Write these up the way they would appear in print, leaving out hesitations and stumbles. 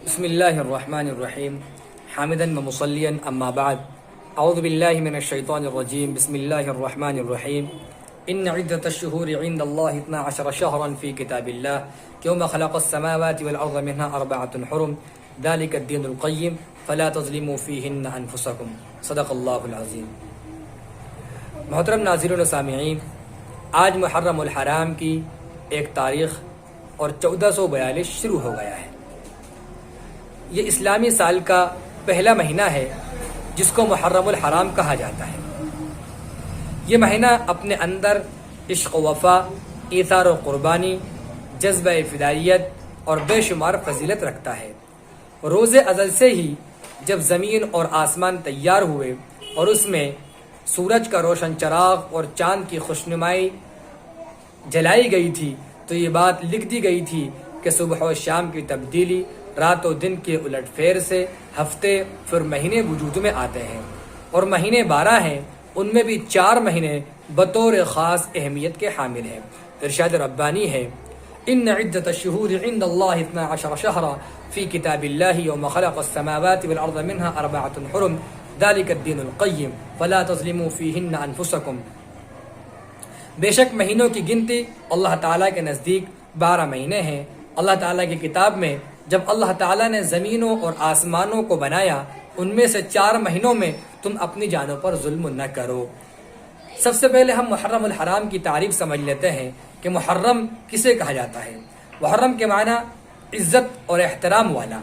بسم الله الرحمن الرحيم حامدا ومصليا أما بعد أعوذ بالله من الشيطان الرجيم بسم الله الرحمن الرحيم إن عدة الشهور عند الله 12 شهرا في كتاب الله يوم خلق السماوات والأرض منها 4 حرم ذلك الدين القيم فلا تظلموا فيهن أنفسكم صدق الله العظيم. محترم ناظرین و سامعین، آج محرم الحرام کی ایک تاریخ اور 1442 شروع ہو گیا ہے. یہ اسلامی سال کا پہلا مہینہ ہے جس کو محرم الحرام کہا جاتا ہے. یہ مہینہ اپنے اندر عشق و وفا، ایثار و قربانی، جذبہ فدائیت اور بے شمار فضیلت رکھتا ہے. روز ازل سے ہی جب زمین اور آسمان تیار ہوئے اور اس میں سورج کا روشن چراغ اور چاند کی خوشنمائی جلائی گئی تھی تو یہ بات لکھ دی گئی تھی کہ صبح و شام کی تبدیلی، رات و دن کے الٹ پھیر سے ہفتے پھر مہینے وجود میں آتے ہیں، اور مہینے 12 ہیں، ان میں بھی 4 مہینے بطور خاص اہمیت کے حامل ہیں. ارشاد ربانی ہے ان عدت الشہور عند اللہ 12 شہرا فی کتاب اللہ یوم خلق السماوات والارض منها 4 حرم ذلك الدین القیم فلا تظلموا فیہن انفسکم. بے شک مہینوں کی گنتی اللہ تعالیٰ کے نزدیک 12 مہینے ہیں. اللہ تعالیٰ کی کتاب میں جب اللہ تعالیٰ نے زمینوں اور آسمانوں کو بنایا، ان میں سے 4 مہینوں میں تم اپنی جانوں پر ظلم نہ کرو. سب سے پہلے ہم محرم الحرام کی تعریف سمجھ لیتے ہیں کہ محرم کسے کہا جاتا ہے. محرم کے معنی عزت اور احترام والا.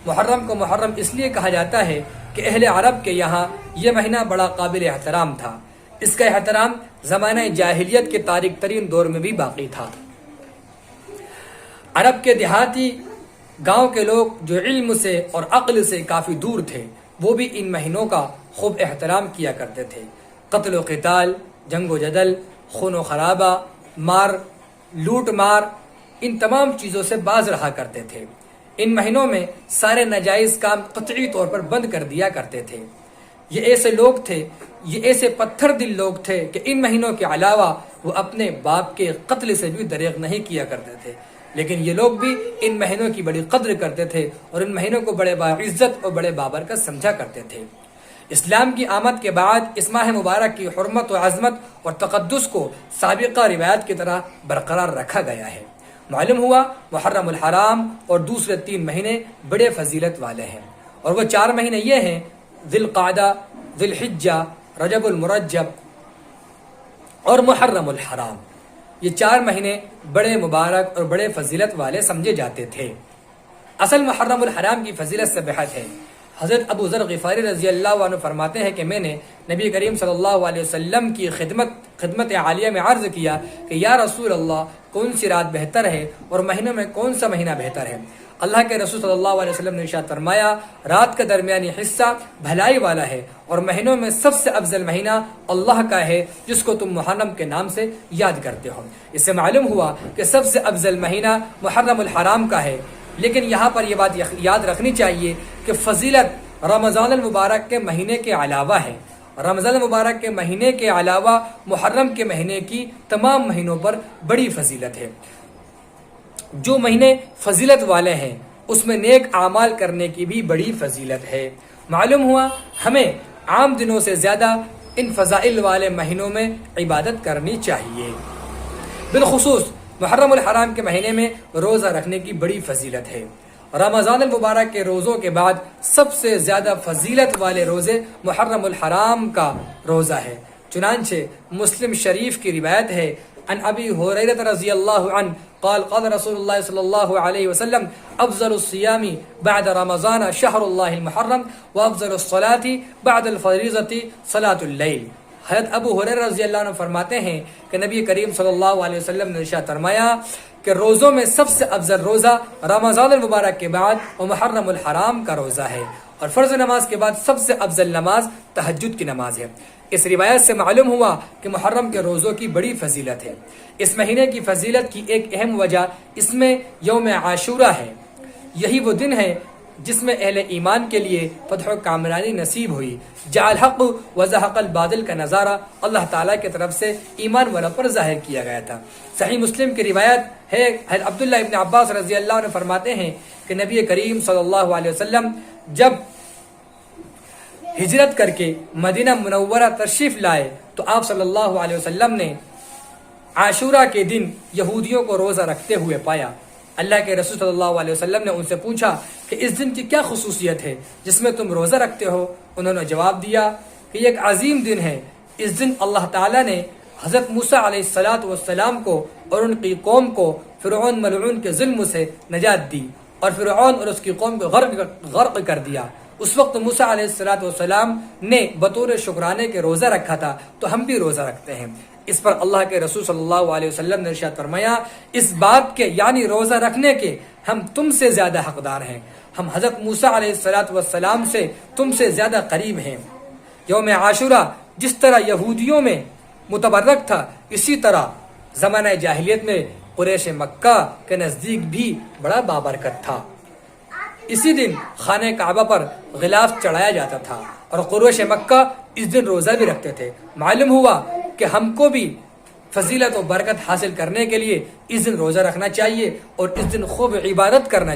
محرم کو محرم اس لیے کہا جاتا ہے کہ اہل عرب کے یہاں یہ مہینہ بڑا قابل احترام تھا. اس کا احترام زمانہ جاہلیت کے تاریک ترین دور میں بھی باقی تھا. عرب کے دیہاتی گاؤں کے لوگ جو علم سے اور عقل سے کافی دور تھے، وہ بھی ان مہینوں کا خوب احترام کیا کرتے تھے. قتل و قتال، جنگ و جدل، خون و خرابہ، لوٹ مار، ان تمام چیزوں سے باز رہا کرتے تھے. ان مہینوں میں سارے ناجائز کام قطعی طور پر بند کر دیا کرتے تھے. یہ ایسے لوگ تھے، یہ ایسے پتھر دل لوگ تھے کہ ان مہینوں کے علاوہ وہ اپنے باپ کے قتل سے بھی دریغ نہیں کیا کرتے تھے. لیکن یہ لوگ بھی ان مہینوں کی بڑی قدر کرتے تھے اور ان مہینوں کو بڑے باعزت اور بڑے بابرکت سمجھا کرتے تھے. اسلام کی آمد کے بعد اس ماہ مبارک کی حرمت و عظمت اور تقدس کو سابقہ روایت کی طرح برقرار رکھا گیا ہے. معلوم ہوا محرم الحرام اور دوسرے 3 مہینے بڑے فضیلت والے ہیں، اور وہ 4 مہینے یہ ہیں: ذی القعدہ، ذی الحجہ، رجب المرجب اور محرم الحرام. یہ 4 مہینے بڑے مبارک اور بڑے فضیلت والے سمجھے جاتے تھے. اصل محرم الحرام کی فضیلت سے بحث ہے. حضرت ابو ذر غفاری رضی اللہ عنہ فرماتے ہیں کہ میں نے نبی کریم صلی اللہ علیہ وسلم کی خدمت عالیہ میں عرض کیا کہ یا رسول اللہ، کون سی رات بہتر ہے اور مہینوں میں کون سا مہینہ بہتر ہے؟ اللہ کے رسول صلی اللہ علیہ وسلم نے ارشاد فرمایا، رات کا درمیانی حصہ بھلائی والا ہے، اور مہینوں میں سب سے افضل مہینہ اللہ کا ہے جس کو تم محرم کے نام سے یاد کرتے ہو. اس سے معلوم ہوا کہ سب سے افضل مہینہ محرم الحرام کا ہے. لیکن یہاں پر یہ بات یاد رکھنی چاہیے کہ فضیلت رمضان المبارک کے مہینے کے علاوہ ہے. رمضان المبارک کے مہینے کے علاوہ محرم کے مہینے کی تمام مہینوں پر بڑی فضیلت ہے. جو مہینے فضیلت والے ہیں اس میں نیک اعمال کرنے کی بھی بڑی فضیلت ہے. معلوم ہوا ہمیں عام دنوں سے زیادہ ان فضائل والے مہینوں میں عبادت کرنی چاہیے. بالخصوص محرم الحرام کے مہینے میں روزہ رکھنے کی بڑی فضیلت ہے. رمضان المبارک کے روزوں کے بعد سب سے زیادہ فضیلت والے روزے محرم الحرام کا روزہ ہے. چنانچہ مسلم شریف کی روایت ہے، عن ابی ہریرہ رضی اللہ عنہ قال قال رسول اللہ صلی اللہ علیہ وسلم افضل الصیام بعد رمضان شہر اللہ المحرم وافضل الصلاة بعد الفریضۃ صلاۃ اللیل. حضرت ابو ہریرہ رضی اللہ عنہ فرماتے ہیں کہ نبی کریم صلی اللہ علیہ وسلم نے ارشاد فرمایا کہ روزوں میں سب سے افضل روزہ رمضان المبارک کے بعد اور محرم الحرام کا روزہ ہے، اور فرض نماز کے بعد سب سے افضل نماز تہجد کی نماز ہے. اس روایت سے معلوم ہوا کہ محرم کے روزوں کی بڑی فضیلت ہے. اس مہینے کی فضیلت کی ایک اہم وجہ اس میں یوم عاشورہ ہے. یہی وہ دن ہے جس میں اہل ایمان کے لیے فتح و کامرانی نصیب ہوئی۔ جاء الحق وزهق الباطل کا نظارہ اللہ تعالیٰ کی طرف سے ایمان والوں پر ظاہر کیا گیا تھا۔ صحیح مسلم کی روایت ہے، عبداللہ ابن عباس رضی اللہ عنہ فرماتے ہیں کہ نبی کریم صلی اللہ علیہ وسلم جب ہجرت کر کے مدینہ منورہ تشریف لائے تو آپ صلی اللہ علیہ وسلم نے عاشورہ کے دن یہودیوں کو روزہ رکھتے ہوئے پایا۔ اللہ کے رسول صلی اللہ علیہ وسلم نے ان سے پوچھا کہ اس دن کی کیا خصوصیت ہے جس میں تم روزہ رکھتے ہو؟ انہوں نے جواب دیا کہ یہ ایک عظیم دن ہے، اس دن اللہ تعالیٰ نے حضرت موسیٰ علیہ السلام کو اور ان کی قوم کو فرعون ملعون کے ظلم سے نجات دی اور فرعون اور اس کی قوم کو غرق کر دیا۔ اس وقت موسیٰ علیہ السلام نے بطور شکرانے کے روزہ رکھا تھا، تو ہم بھی روزہ رکھتے ہیں۔ اس پر اللہ کے رسول صلی اللہ علیہ وسلم نے ارشاد فرمایا، اس بات کے یعنی روزہ رکھنے کے ہم تم سے زیادہ حقدار ہیں، ہم حضرت موسیٰ علیہ السلام سے تم سے زیادہ قریب ہیں۔ یوم عاشورہ جس طرح یہودیوں میں متبرک تھا، اسی طرح زمانہ جاہلیت میں قریش مکہ کے نزدیک بھی بڑا بابرکت تھا۔ اسی دن خانہ کعبہ پر غلاف چڑھایا جاتا تھا اور قریش مکہ اس دن روزہ بھی رکھتے تھے۔ معلوم ہوا کہ ہم کو بھی فضیلت و برکت حاصل کرنے کے لیے اس دن روزہ رکھنا چاہیے اور اس دن خوب عبادت کرنا چاہیے۔